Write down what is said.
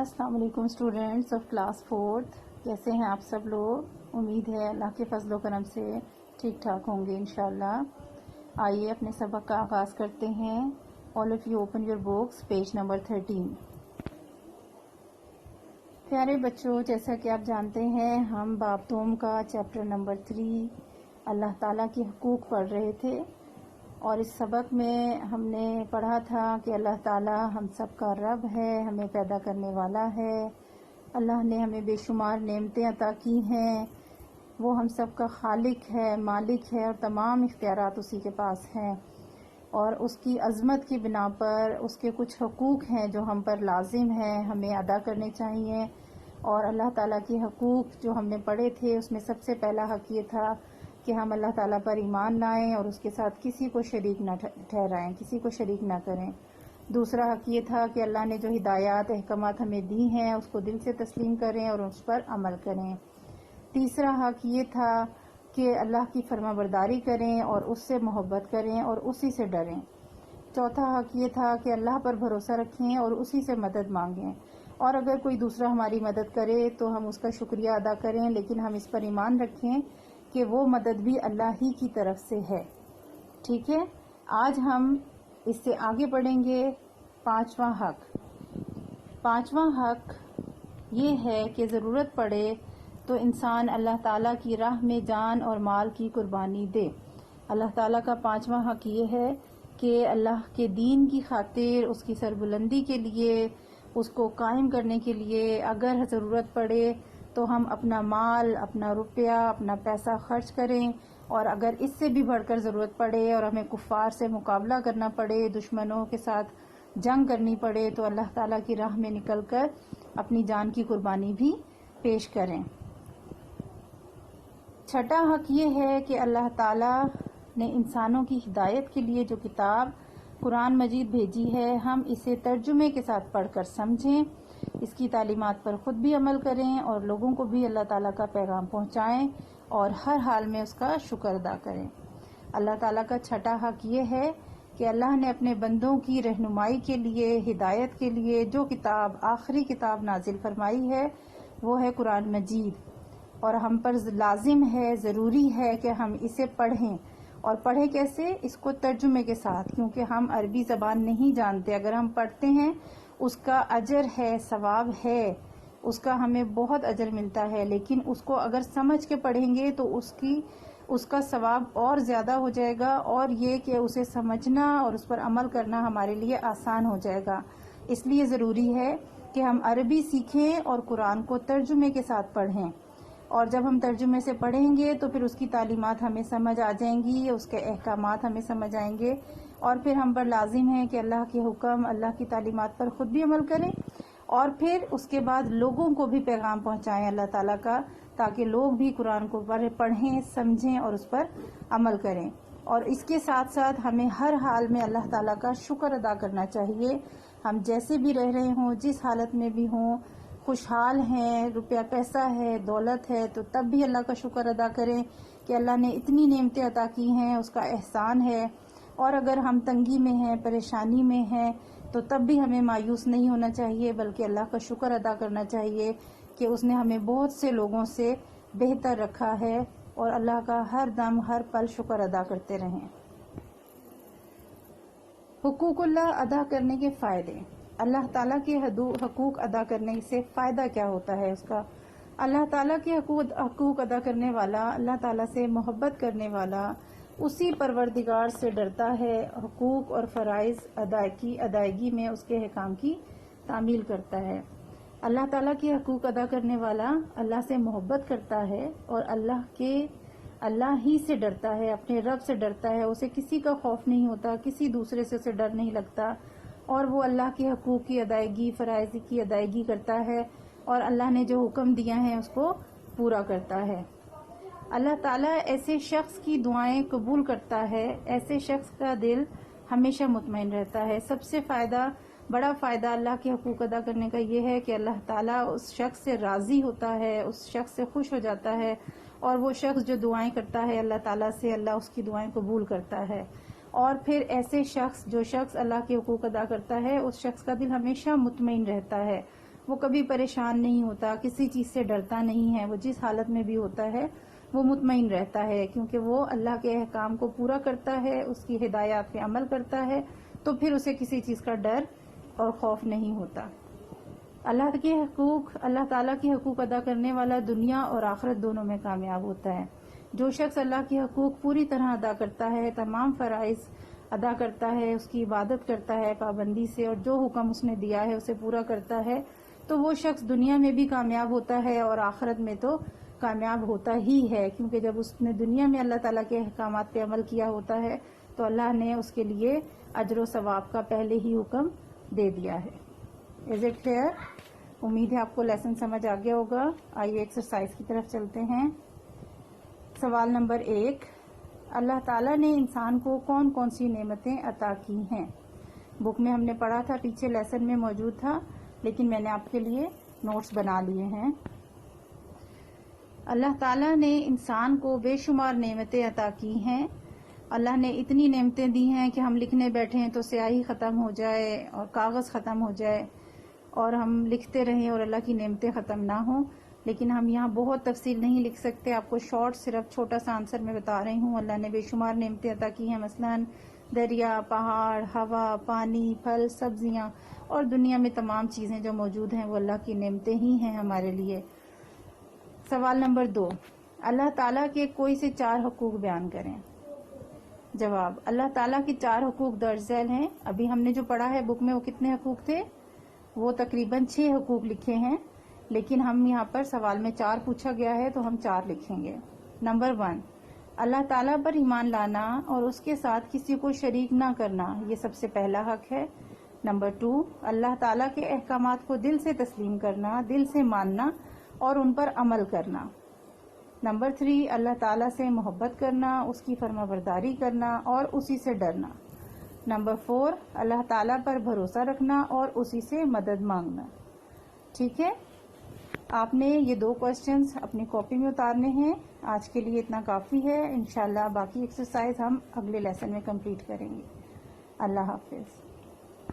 السلام علیکم students of class 4th، کیسے ہیں آپ سب لوگ؟ امید ہے اللہ کے فضل و کرم سے ٹھیک ٹھاک ہوں گے انشاءاللہ۔ آئیے اپنے سبق کا آغاز کرتے ہیں۔ All of you open your books, page number 13۔ پیارے بچوں، جیسا کہ آپ جانتے ہیں ہم باب دوم کا چیپٹر نمبر 3 اللہ تعالیٰ کی حقوق پڑھ رہے تھے، اور اس سبق میں ہم نے پڑھا تھا کہ اللہ تعالیٰ ہم سب کا رب ہے، ہمیں پیدا کرنے والا ہے۔ اللہ نے ہمیں بے شمار نعمتیں عطا کی ہیں، وہ ہم سب کا خالق ہے، مالک ہے، اور تمام اختیارات اسی کے پاس ہیں، اور اس کی عظمت کی بنا پر اس کے کچھ حقوق ہیں جو ہم پر لازم ہیں، ہمیں ادا کرنے چاہیے۔ اور اللہ تعالیٰ کے حقوق جو ہم نے پڑھے تھے اس میں سب سے پہلا حق یہ تھا کہ ہم اللہ تعالیٰ پر ایمان لائیں اور اس کے ساتھ کسی کو شریک نہ ٹھہرائیں، کسی کو شریک نہ کریں۔ دوسرا حق یہ تھا کہ اللہ نے جو ہدایات احکامات ہمیں دی ہیں اس کو دل سے تسلیم کریں اور اس پر عمل کریں۔ تیسرا حق یہ تھا کہ اللہ کی فرما برداری کریں اور اس سے محبت کریں اور اسی سے ڈریں۔ چوتھا حق یہ تھا کہ اللہ پر بھروسہ رکھیں اور اسی سے مدد مانگیں، اور اگر کوئی دوسرا ہماری مدد کرے تو ہم اس کا شکریہ ادا کریں، لیکن ہم اس پر ایمان رکھیں کہ وہ مدد بھی اللہ ہی کی طرف سے ہے۔ ٹھیک ہے، آج ہم اس سے آگے پڑھیں گے پانچواں حق۔ پانچواں حق یہ ہے کہ ضرورت پڑے تو انسان اللہ تعالیٰ کی راہ میں جان اور مال کی قربانی دے۔ اللہ تعالیٰ کا پانچواں حق یہ ہے کہ اللہ کے دین کی خاطر، اس کی سربلندی کے لیے، اس کو قائم کرنے کے لیے اگر ضرورت پڑے تو ہم اپنا مال، اپنا روپیہ، اپنا پیسہ خرچ کریں، اور اگر اس سے بھی بڑھ کر ضرورت پڑے اور ہمیں کفار سے مقابلہ کرنا پڑے، دشمنوں کے ساتھ جنگ کرنی پڑے، تو اللہ تعالیٰ کی راہ میں نکل کر اپنی جان کی قربانی بھی پیش کریں۔ چھٹا حق یہ ہے کہ اللہ تعالیٰ نے انسانوں کی ہدایت کے لیے جو کتاب قرآن مجید بھیجی ہے، ہم اسے ترجمے کے ساتھ پڑھ کر سمجھیں، اس کی تعلیمات پر خود بھی عمل کریں اور لوگوں کو بھی اللہ تعالیٰ کا پیغام پہنچائیں اور ہر حال میں اس کا شکر ادا کریں۔ اللہ تعالیٰ کا چھٹا حق یہ ہے کہ اللہ نے اپنے بندوں کی رہنمائی کے لیے، ہدایت کے لیے جو کتاب، آخری کتاب نازل فرمائی ہے وہ ہے قرآن مجید، اور ہم پر لازم ہے، ضروری ہے کہ ہم اسے پڑھیں، اور پڑھیں کیسے؟ اس کو ترجمے کے ساتھ، کیونکہ ہم عربی زبان نہیں جانتے۔ اگر ہم پڑھتے ہیں اس کا اجر ہے، ثواب ہے، اس کا ہمیں بہت اجر ملتا ہے، لیکن اس کو اگر سمجھ کے پڑھیں گے تو اس کا ثواب اور زیادہ ہو جائے گا، اور یہ کہ اسے سمجھنا اور اس پر عمل کرنا ہمارے لیے آسان ہو جائے گا۔ اس لیے ضروری ہے کہ ہم عربی سیکھیں اور قرآن کو ترجمے کے ساتھ پڑھیں، اور جب ہم ترجمے سے پڑھیں گے تو پھر اس کی تعلیمات ہمیں سمجھ آ جائیں گی، اس کے احکامات ہمیں سمجھ آئیں گے، اور پھر ہم پر لازم ہے کہ اللہ کے حکم، اللہ کی تعلیمات پر خود بھی عمل کریں، اور پھر اس کے بعد لوگوں کو بھی پیغام پہنچائیں اللہ تعالیٰ کا، تاکہ لوگ بھی قرآن کو پڑھیں، سمجھیں اور اس پر عمل کریں۔ اور اس کے ساتھ ساتھ ہمیں ہر حال میں اللہ تعالیٰ کا شکر ادا کرنا چاہیے۔ ہم جیسے بھی رہ رہے ہوں، جس حالت میں بھی ہوں، خوشحال ہیں، روپیہ پیسہ ہے، دولت ہے، تو تب بھی اللہ کا شکر ادا کریں کہ اللہ نے اتنی نعمتیں عطا کی ہیں، اس کا احسان ہے۔ اور اگر ہم تنگی میں ہیں، پریشانی میں ہیں، تو تب بھی ہمیں مایوس نہیں ہونا چاہیے، بلکہ اللہ کا شکر ادا کرنا چاہیے کہ اس نے ہمیں بہت سے لوگوں سے بہتر رکھا ہے، اور اللہ کا ہر دم ہر پل شکر ادا کرتے رہیں۔ حقوق اللہ ادا کرنے کے فائدے۔ اللہ تعالیٰ کے حقوق ادا کرنے سے فائدہ کیا ہوتا ہے اس کا؟ اللہ تعالیٰ کے حقوق ادا کرنے والا، اللہ تعالیٰ سے محبت کرنے والا اسی پروردگار سے ڈرتا ہے، حقوق اور فرائض ادائیگی میں اس کے احکام کی تعمیل کرتا ہے۔ اللہ تعالیٰ کے حقوق ادا کرنے والا اللہ سے محبت کرتا ہے اور اللہ ہی سے ڈرتا ہے، اپنے رب سے ڈرتا ہے، اسے کسی کا خوف نہیں ہوتا، کسی دوسرے سے اسے ڈر نہیں لگتا، اور وہ اللہ کے حقوق کی ادائیگی، فرائض کی ادائیگی کرتا ہے، اور اللہ نے جو حکم دیا ہے اس کو پورا کرتا ہے۔ اللہ تعالیٰ ایسے شخص کی دعائیں قبول کرتا ہے، ایسے شخص کا دل ہمیشہ مطمئن رہتا ہے۔ سب سے بڑا فائدہ اللہ کے حقوق ادا کرنے کا یہ ہے کہ اللہ تعالیٰ اس شخص سے راضی ہوتا ہے، اس شخص سے خوش ہو جاتا ہے، اور وہ شخص جو دعائیں کرتا ہے اللہ تعالیٰ سے، اللہ اس کی دعائیں قبول کرتا ہے۔ اور پھر ایسے جو شخص اللہ کے حقوق ادا کرتا ہے، اس شخص کا دل ہمیشہ مطمئن رہتا ہے، وہ کبھی پریشان نہیں ہوتا، کسی چیز سے ڈرتا نہیں ہے، وہ جس حالت میں بھی ہوتا ہے وہ مطمئن رہتا ہے، کیونکہ وہ اللہ کے احکام کو پورا کرتا ہے، اس کی ہدایات پہ عمل کرتا ہے، تو پھر اسے کسی چیز کا ڈر اور خوف نہیں ہوتا۔ اللہ تعالیٰ کے حقوق ادا کرنے والا دنیا اور آخرت دونوں میں کامیاب ہوتا ہے۔ جو شخص اللہ کے حقوق پوری طرح ادا کرتا ہے، تمام فرائض ادا کرتا ہے، اس کی عبادت کرتا ہے پابندی سے، اور جو حکم اس نے دیا ہے اسے پورا کرتا ہے، تو وہ شخص دنیا میں بھی کامیاب ہوتا ہے اور آخرت میں تو کامیاب ہوتا ہی ہے، کیونکہ جب اس نے دنیا میں اللہ تعالیٰ کے احکامات پہ عمل کیا ہوتا ہے تو اللہ نے اس کے لیے اجر و ثواب کا پہلے ہی حکم دے دیا ہے۔ Is it clear? امید ہے آپ کو لیسن سمجھ آ گیا ہوگا۔ آئیے ایکسرسائز کی طرف چلتے ہیں۔ سوال نمبر 1، اللہ تعالیٰ نے انسان کو کون کون سی نعمتیں عطا کی ہیں؟ بک میں ہم نے پڑھا تھا، پیچھے لیسن میں موجود تھا، لیکن میں نے آپ کے لیے نوٹس بنا لیے ہیں۔ اللہ تعالیٰ نے انسان کو بے شمار نعمتیں عطا کی ہیں۔ اللہ نے اتنی نعمتیں دی ہیں کہ ہم لکھنے بیٹھیں تو سیاہی ختم ہو جائے اور کاغذ ختم ہو جائے اور ہم لکھتے رہیں اور اللہ کی نعمتیں ختم نہ ہوں، لیکن ہم یہاں بہت تفصیل نہیں لکھ سکتے۔ آپ کو شارٹ صرف چھوٹا سا آنسر میں بتا رہی ہوں۔ اللہ نے بے شمار نعمتیں عطا کی ہیں، مثلا دریا، پہاڑ، ہوا، پانی، پھل، سبزیاں اور دنیا میں تمام چیزیں جو موجود ہیں وہ اللہ کی نعمتیں ہی ہیں ہمارے لیے۔ سوال نمبر 2، اللہ تعالیٰ کے کوئی سے 4 حقوق بیان کریں۔ جواب، اللہ تعالیٰ کے 4 حقوق درج ذیل ہیں۔ ابھی ہم نے جو پڑھا ہے بک میں وہ کتنے حقوق تھے؟ وہ تقریباً 6 حقوق لکھے ہیں، لیکن ہم یہاں پر سوال میں 4 پوچھا گیا ہے تو ہم 4 لکھیں گے۔ نمبر 1، اللہ تعالیٰ پر ایمان لانا اور اس کے ساتھ کسی کو شریک نہ کرنا، یہ سب سے پہلا حق ہے۔ نمبر 2، اللہ تعالیٰ کے احکامات کو دل سے تسلیم کرنا، دل سے ماننا اور ان پر عمل کرنا۔ نمبر 3، اللہ تعالیٰ سے محبت کرنا، اس کی فرما برداری کرنا اور اسی سے ڈرنا۔ نمبر 4، اللہ تعالیٰ پر بھروسہ رکھنا اور اسی سے مدد مانگنا۔ ٹھیک ہے، آپ نے یہ 2 کوسچنز اپنی کاپی میں اتارنے ہیں۔ آج کے لیے اتنا کافی ہے، انشاءاللہ باقی ایکسرسائز ہم اگلے لیسن میں کمپلیٹ کریں گے۔ اللہ حافظ۔